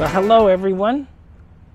Hello everyone.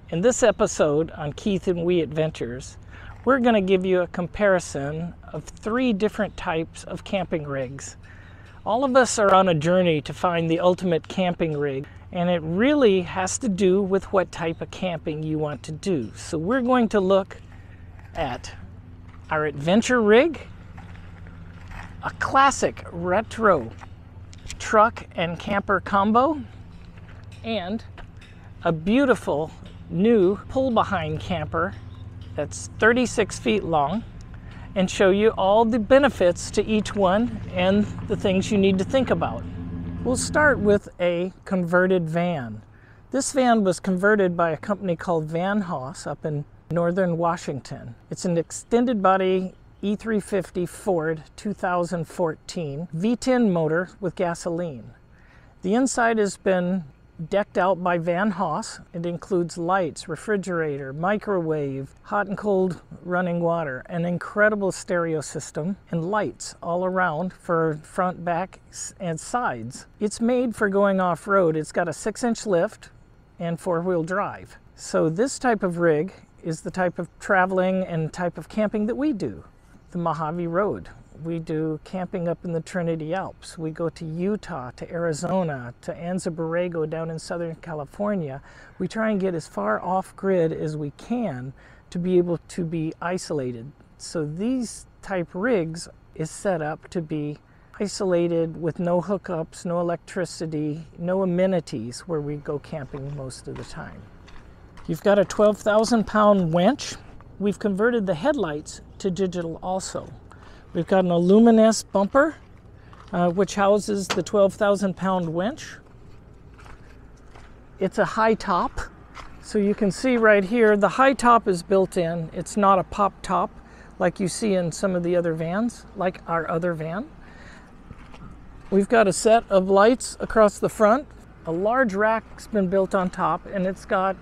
In this episode on Keith and We Adventures, we're going to give you a comparison of 3 different types of camping rigs. All of us are on a journey to find the ultimate camping rig, and it really has to do with what type of camping you want to do. So we're going to look at our adventure rig, a classic retro truck and camper combo, and a beautiful new pull-behind camper that's 36 feet long, and show you all the benefits to each one and the things you need to think about. We'll start with a converted van. This van was converted by a company called Van Hoss up in northern Washington. It's an extended body E350 Ford 2014 V10 motor with gasoline. The inside has been decked out by Van Hoss. It includes lights, refrigerator, microwave, hot and cold running water, an incredible stereo system, and lights all around for front, back, and sides. It's made for going off-road. It's got a 6-inch lift and 4-wheel drive. So this type of rig is the type of traveling and type of camping that we do. The Mojave Road. We do camping up in the Trinity Alps. We go to Utah, to Arizona, to Anza Borrego down in Southern California. We try and get as far off-grid as we can to be able to be isolated. So these type rigs is set up to be isolated with no hookups, no electricity, no amenities where we go camping most of the time. You've got a 12,000-pound winch. We've converted the headlights to digital also. We've got an aluminous bumper, which houses the 12,000-pound winch. It's a high top, so you can see right here, the high top is built in. It's not a pop top like you see in some of the other vans, like our other van. We've got a set of lights across the front. A large rack's been built on top, and it's got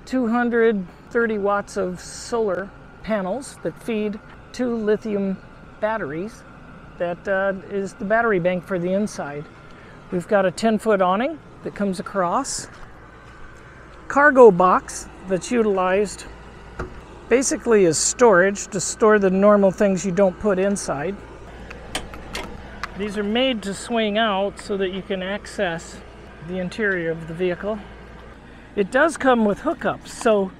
230 watts of solar panels that feed 2 lithium batteries. That is the battery bank for the inside. We've got a 10-foot awning that comes across. Cargo box that's utilized basically as storage to store the normal things you don't put inside. These are made to swing out so that you can access the interior of the vehicle. It does come with hookups, so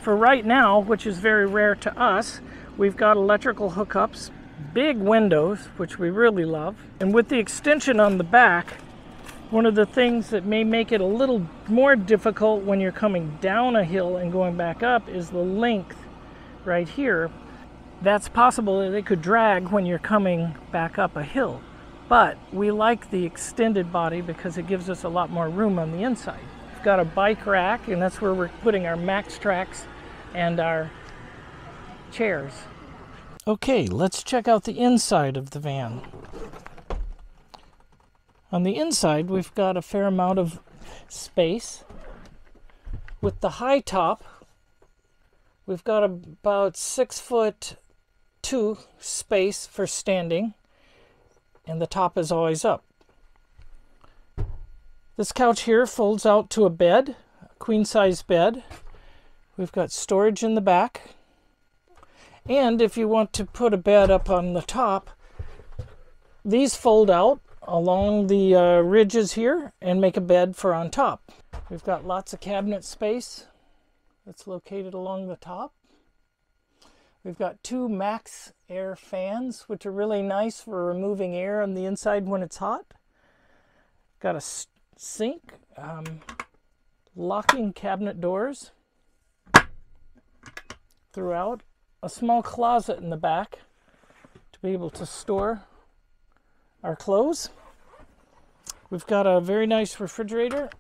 for right now, which is very rare to us, we've got electrical hookups, big windows, which we really love, and with the extension on the back, one of the things that may make it a little more difficult when you're coming down a hill and going back up is the length right here. That's possible that it could drag when you're coming back up a hill, but we like the extended body because it gives us a lot more room on the inside. We've got a bike rack, and that's where we're putting our Max Tracks and our chairs. Okay, let's check out the inside of the van. On the inside, we've got a fair amount of space. With the high top, we've got about 6'2" space for standing, and the top is always up. This couch here folds out to a bed, a queen-size bed. We've got storage in the back. And if you want to put a bed up on the top, these fold out along the ridges here and make a bed for on top. We've got lots of cabinet space that's located along the top. We've got 2 Max Air fans, which are really nice for removing air on the inside when it's hot. Got a sink, locking cabinet doors throughout. A small closet in the back to be able to store our clothes. We've got a very nice refrigerator.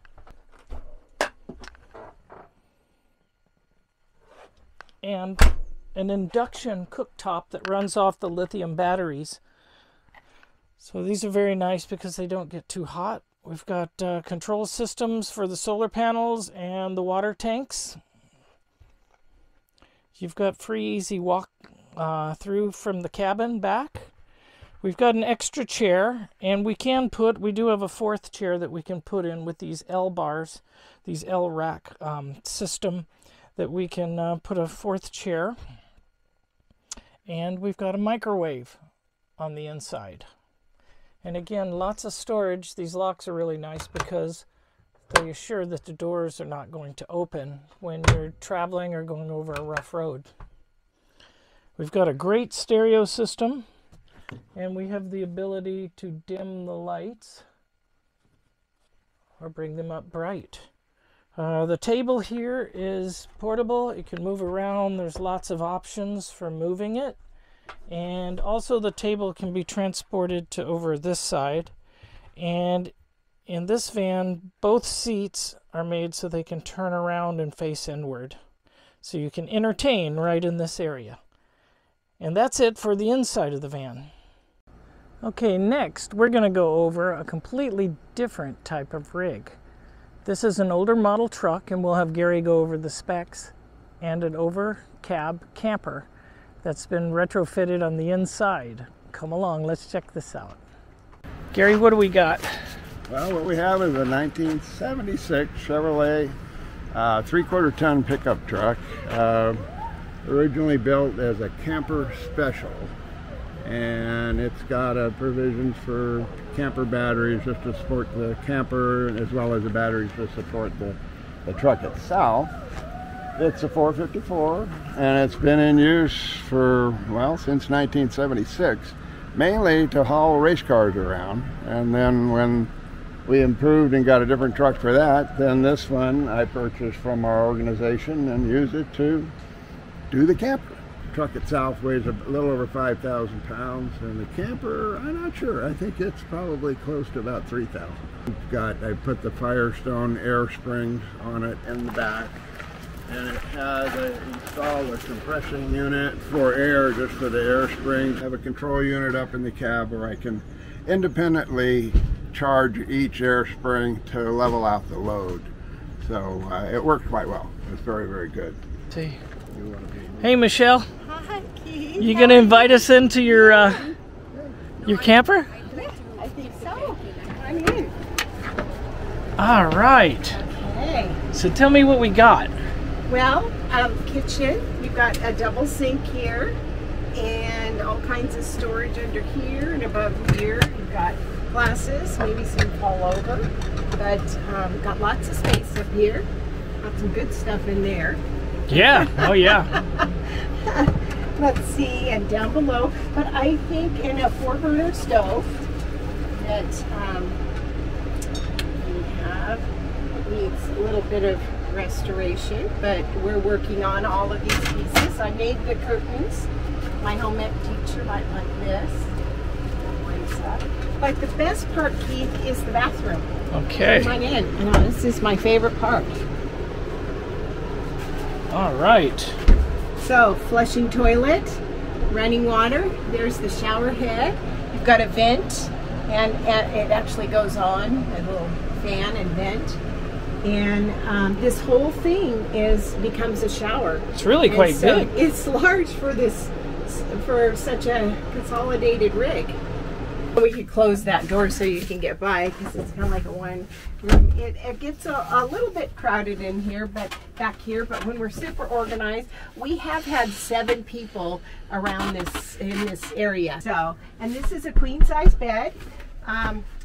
and an induction cooktop that runs off the lithium batteries. So these are very nice because they don't get too hot. We've got control systems for the solar panels and the water tanks. You've got free easy walk through from the cabin back. We've got an extra chair, and we do have a fourth chair that we can put in with these L bars, these L rack system, that we can put a fourth chair. And we've got a microwave on the inside. And again, lots of storage. These locks are really nice because they assure that the doors are not going to open when you're traveling or going over a rough road. We've got a great stereo system, and we have the ability to dim the lights or bring them up bright. The table here is portable. It can move around. There's lots of options for moving it. And also the table can be transported to over this side. And in this van, both seats are made so they can turn around and face inward. So you can entertain right in this area. And that's it for the inside of the van. Okay, next we're going to go over a completely different type of rig. This is an older model truck, and we'll have Gary go over the specs, and an over cab camper that's been retrofitted on the inside. Come along, let's check this out. Gary, what do we got? Well, what we have is a 1976 Chevrolet 3/4 ton pickup truck, originally built as a camper special, and it's got provisions for camper batteries just to support the camper, as well as the batteries to support the truck itself. It's a 454, and it's been in use for, well, since 1976, mainly to haul race cars around. And then when we improved and got a different truck for that, then this one I purchased from our organization and used it to do the camper. The truck itself weighs a little over 5,000 pounds, and the camper, I'm not sure. I think it's probably close to about 3,000. I put the Firestone air springs on it in the back, and it has installed a compression unit for air, just for the air springs. I have a control unit up in the cab where I can independently charge each air spring to level out the load. So it worked quite well. It's very, very good. See. Hey, Michelle. Hi, Keith. You gonna invite us into your camper? Yeah, I think so. I'm in. All right. Okay. So tell me what we got. Well, kitchen. You've got a double sink here, and all kinds of storage under here and above here. You've got glasses, maybe some fall over, but got lots of space up here. Got some good stuff in there. Yeah. Oh, yeah. Let's see, and down below, but I think in a 4-burner stove that we have needs a little bit of restoration, but we're working on all of these pieces. I made the curtains. My home ec teacher might like this. But the best part, Keith, is the bathroom. Okay. Come on in. I know, this is my favorite part. All right. So, flushing toilet, running water. There's the shower head. You've got a vent, and it actually goes on, a little fan and vent. And this whole thing becomes a shower. It's really quite big. It's large for such a consolidated rig. We could close that door so you can get by, because it's kind of like a one room. It gets a little bit crowded in here, but back here. But when we're super organized, we have had 7 people around in this area. So, and this is a queen size bed.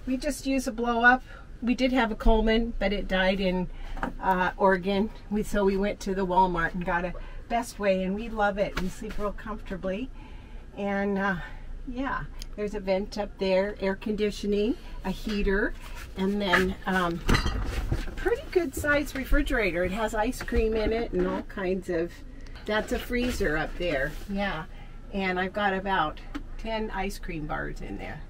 We just use a blow up. We did have a Coleman, but it died in Oregon. So we went to the Walmart and got a Best Way, and we love it. We sleep real comfortably, and yeah. There's a vent up there, air conditioning, a heater, and then a pretty good sized refrigerator. It has ice cream in it and all kinds of, that's a freezer up there, yeah. And I've got about 10 ice cream bars in there.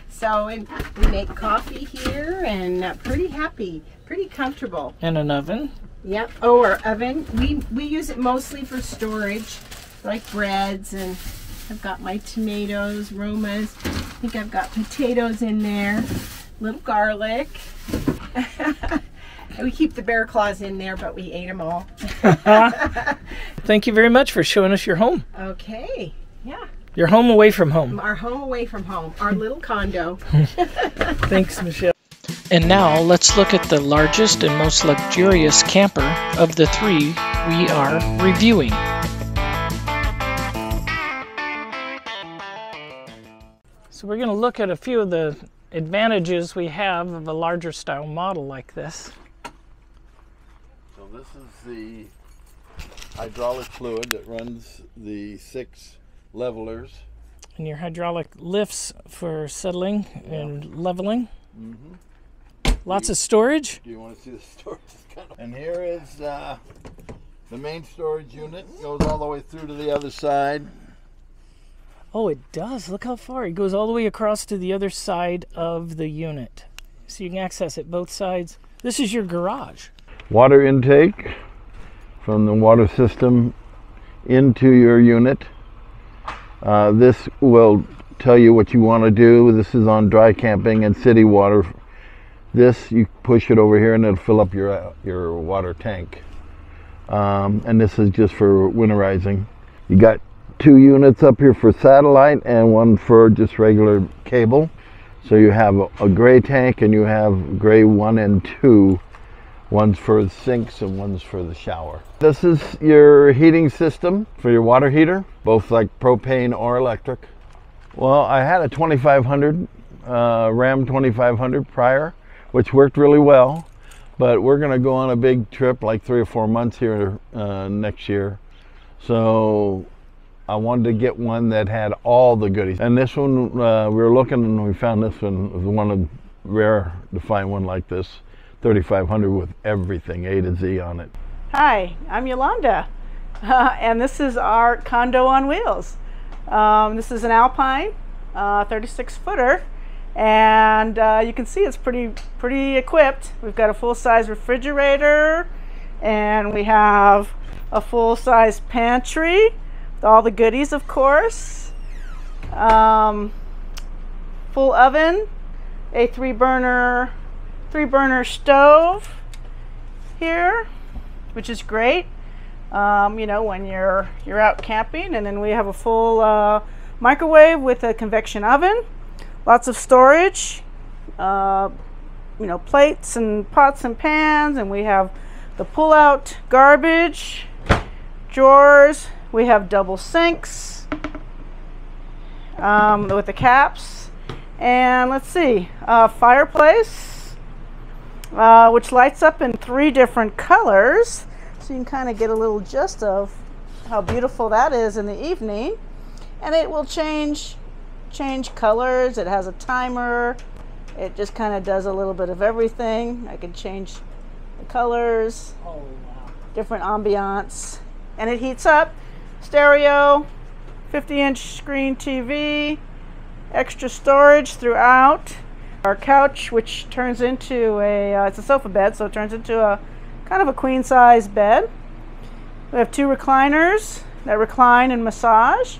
So, and we make coffee here, and pretty happy, pretty comfortable. And an oven. Yep. Oh, our oven. We use it mostly for storage, like breads, and I've got my tomatoes, Romas. I think I've got potatoes in there, little garlic. We keep the bear claws in there, but we ate them all. Thank you very much for showing us your home. Okay. Yeah. Your home away from home. Our home away from home. Our little condo. Thanks, Michelle. And now let's look at the largest and most luxurious camper of the three we are reviewing. So we're going to look at a few of the advantages we have of a larger style model like this. So this is the hydraulic fluid that runs the 6 levelers. And your hydraulic lifts for settling and leveling. Lots of storage. Do you want to see the storage? And here is the main storage unit. Goes all the way through to the other side. Oh, it does. Look how far. It goes all the way across to the other side of the unit. So you can access it both sides. This is your garage. Water intake from the water system into your unit. This will tell you what you want to do. This is on dry camping and city water. This, you push it over here and it'll fill up your water tank. And this is just for winterizing. You got 2 units up here for satellite and 1 for just regular cable. So you have a gray tank and you have gray 1 and 2. One's for the sinks and one's for the shower. This is your heating system for your water heater, both like propane or electric. Well, I had a 2500, Ram 2500 prior, which worked really well. But we're gonna go on a big trip like 3 or 4 months here next year. So I wanted to get one that had all the goodies. And this one, we were looking and we found this one. It was one of rare to find one like this. 3500 with everything A to Z on it. Hi, I'm Yolanda, and this is our condo on wheels. This is an Alpine 36-footer, and you can see it's pretty equipped. We've got a full-size refrigerator, and we have a full-size pantry with all the goodies, of course. Full oven, a three burner stove here, which is great. You know, when you're out camping. And then we have a full microwave with a convection oven, lots of storage, you know, plates and pots and pans, and we have the pull-out garbage drawers. We have double sinks with the caps, and let's see, fireplace, which lights up in 3 different colors, so you can kind of get a little gist of how beautiful that is in the evening. And it will change colors. It has a timer. It just kind of does a little bit of everything. I can change the colors. Oh, wow. Different ambiance, and it heats up. Stereo, 50-inch screen TV, extra storage throughout. Our couch, which turns into it's a sofa bed, so it turns into a kind of a queen size bed. We have 2 recliners that recline and massage.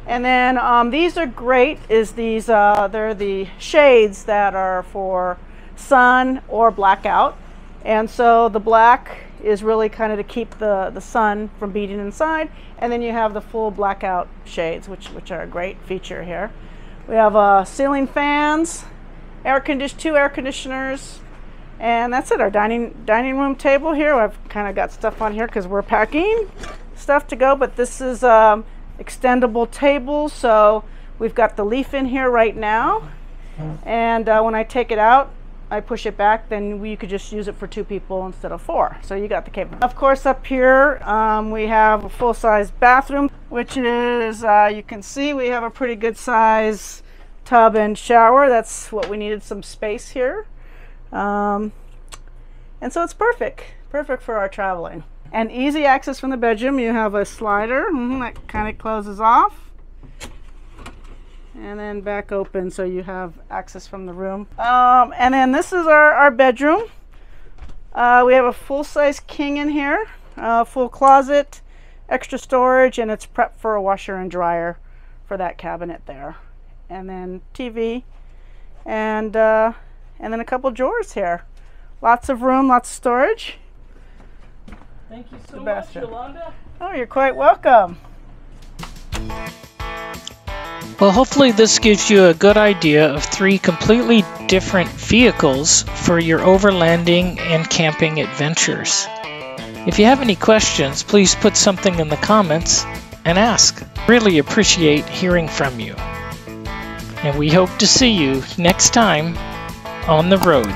And then these are great, they're the shades that are for sun or blackout. And so the black is really kind of to keep the sun from beating inside. And then you have the full blackout shades, which are a great feature here. We have ceiling fans, 2 air conditioners, and that's it. Our dining room table here. I've kind of got stuff on here because we're packing stuff to go, but this is extendable table, so we've got the leaf in here right now, and when I take it out, I push it back, then you could just use it for 2 people instead of 4. So you got the capability. Of course, up here we have a full-size bathroom, which is, you can see we have a pretty good size tub and shower. That's what we needed, some space here. And so it's perfect for our traveling. And easy access from the bedroom. You have a slider that kind of closes off and then back open, so you have access from the room. And then this is our bedroom. We have a full-size king in here, full closet, extra storage, and it's prepped for a washer and dryer for that cabinet there. And then TV, and then a couple drawers here. Lots of room, lots of storage. Thank you so much, Sebastian. Yolanda. Oh, you're quite welcome. Well, hopefully this gives you a good idea of 3 completely different vehicles for your overlanding and camping adventures. If you have any questions, please put something in the comments and ask. Really appreciate hearing from you. And we hope to see you next time on the road.